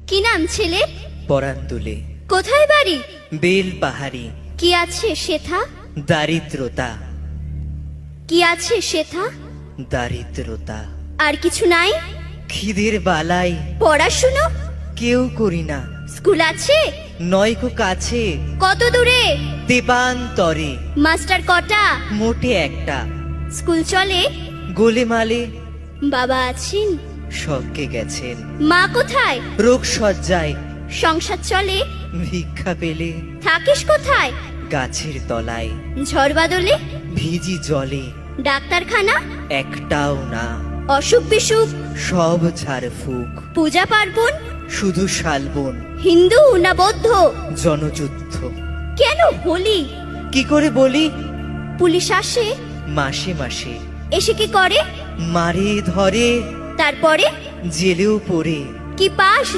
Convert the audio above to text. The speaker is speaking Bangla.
কি নাম ছেলে? পরান তুলে কোথায় বাড়ি? বেল পাহাড়ি। কি আছে সেথা? দারিদ্রতা, কি আছে সেথা? দারিদ্রতা। আর কিছু নাই? খিদের বালাই পড়াশুনো? কেউ করি না। স্কুল আছে? নয়কো কাছে কত দূরে? দেবান্তরে। মাস্টার কটা? মোটে একটা। স্কুল চলে? গোলেমালে বাবা আছেন? স্বর্গে গেছেন। মা কোথায়? রোগ সজ্জায় সংসার চলে? ভিক্ষা পেলে থাকিস কোথায়? গাছের তলায়। ঝড় বাদলে? ভিজি জলে ডাক্তারখানা? একটাও না। অসুখ বিসুখ? সব ঝাড়ফুঁক। পূজা পার্বণ? শুধু শালবন। হিন্দু না বৌদ্ধ? জনযুদ্ধ। কেন হোলি? কি করে বলি? পুলিশ আসে? মাসে মাসে এসে কি করে? মারে ধরে, তারপরে? জেলেও পড়ে। কি পাস